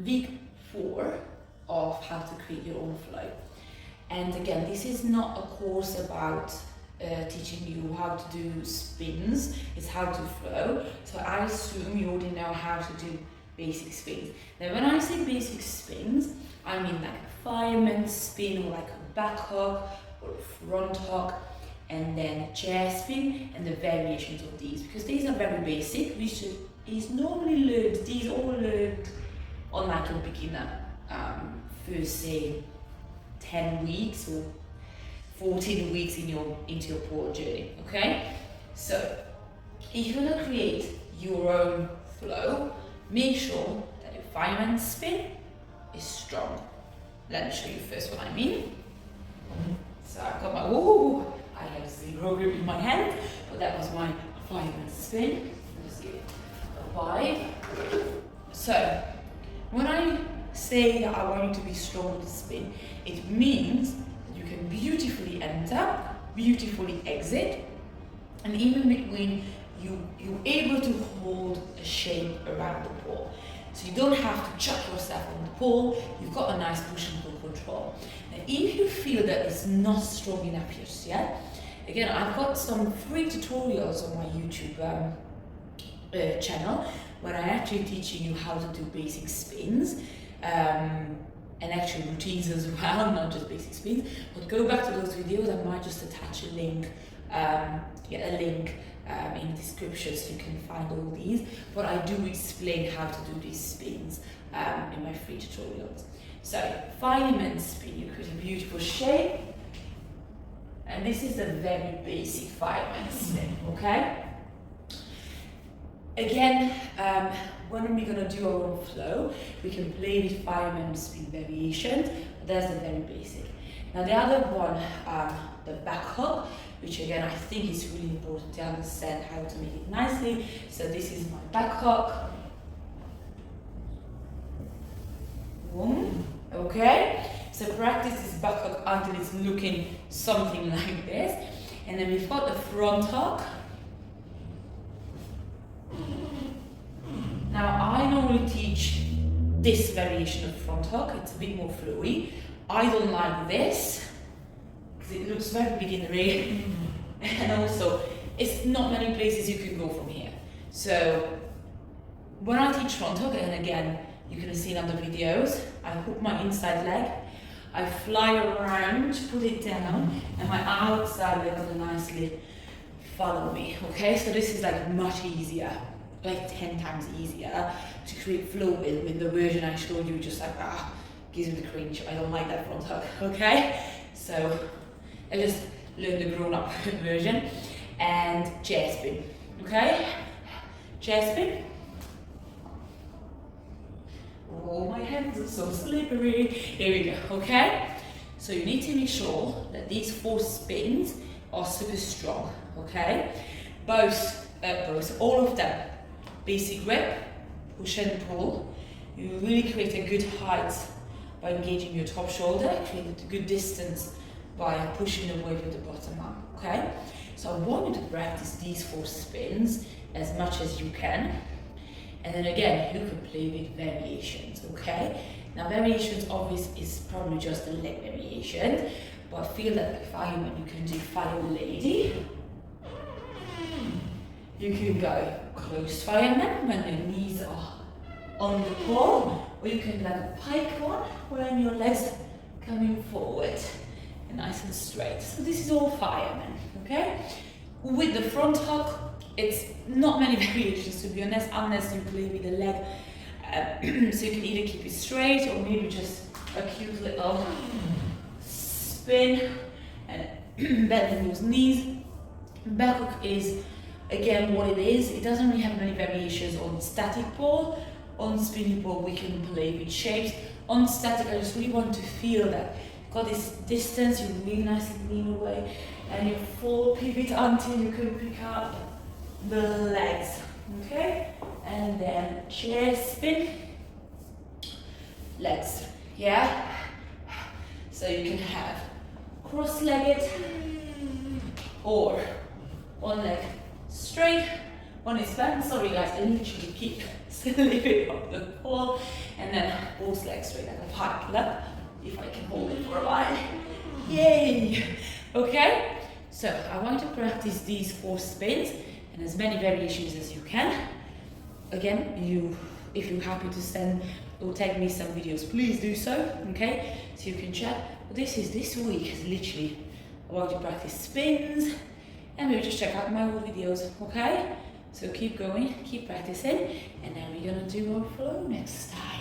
week 4 of how to create your own flow. And again, this is not a course about teaching you how to do spins, it's how to flow. So I assume you already know how to do basic spins. Now when I say basic spins, I mean like a fireman spin, or like a back hook, or a front hook, and then chair spin, and the variations of these, because these are very basic. These all learned on like a beginner, first say 10 weeks or 14 weeks into your pole journey, okay? So if you're gonna create your own flow, make sure that your fireman spin is strong. Let me show you first what I mean. So I've got my, I have 0 grip in my hand, but that was my fireman spin. Let's give it a 5. So when I say that I want you to be strong with the spin, it means that you can beautifully enter, beautifully exit, and even between you're able to hold a shape around the pole. So you don't have to chuck yourself on the pole, you've got a nice push and pull control. Now if you feel that it's not strong enough just yet, again, I've got some free tutorials on my YouTube channel where I'm actually teaching you how to do basic spins, and actual routines as well, not just basic spins. But go back to those videos. I might just attach a link, in the description so you can find all these. But I do explain how to do these spins in my free tutorials. So fireman spin, you create a beautiful shape, and this is the very basic fireman spin, okay? Again, when we're going to do our own flow, we can play with fireman spin variations, but that's the very basic. Now the other one, the back hook, which again I think is really important to understand how to make it nicely. So this is my back hook. Boom. Okay, so practice this back hook until it's looking something like this. And then we've got the front hook. Now I normally teach this variation of front hook, it's a bit more flowy. I don't like this, because it looks very beginnery, and also it's not many places you can go from here. So when I teach front hook, and again, you can see in other videos, I hook my inside leg, I fly around, put it down, and my outside leg will nicely follow me, okay? So this is like much easier, like 10 times easier to create flow with the version I showed you, just like, gives me the cringe, I don't like that front hook, okay? So I just learned the grown-up version. And chair spin, okay? Chair spin. Oh, my hands are so slippery. Here we go, okay? So you need to make sure that these 4 spins are super strong, okay? All of them. Basic grip, push and pull. You really create a good height by engaging your top shoulder, create a good distance by pushing away with the bottom arm, okay? So I want you to practice these 4 spins as much as you can. And then again, you can play with variations, okay? Now variations obviously is probably just a leg variation, but I feel that like fireman, you can do fire lady. You can go close fireman when your knees are on the pole, or you can do like a pike one when your legs coming forward and nice and straight. So this is all fireman, okay? With the front hook, it's not many variations to be honest, unless you play with the leg. So you can either keep it straight or maybe just a cute little spin and bend those knees. Back hook is again what it is. It doesn't really have many variations on static pole. On spinny pole we can play with shapes. On static I just really want to feel that you've got this distance, you really nicely lean away and you full pivot until you can pick up the legs, okay? And then chair spin, legs, yeah? So you can have cross-legged or one leg straight, one is bent. Sorry guys, I literally keep slipping off the pole, and then both legs straight like a pike. If I can hold it for a while. Yay! Okay, so I want to practice these 4 spins and as many variations as you can. Again, if you're happy to send or tag me some videos, please do so, okay? So you can check. But this week is literally, I want to practice spins and maybe just check out my old videos, okay? So keep going, keep practicing, and then we're gonna do our flow next time.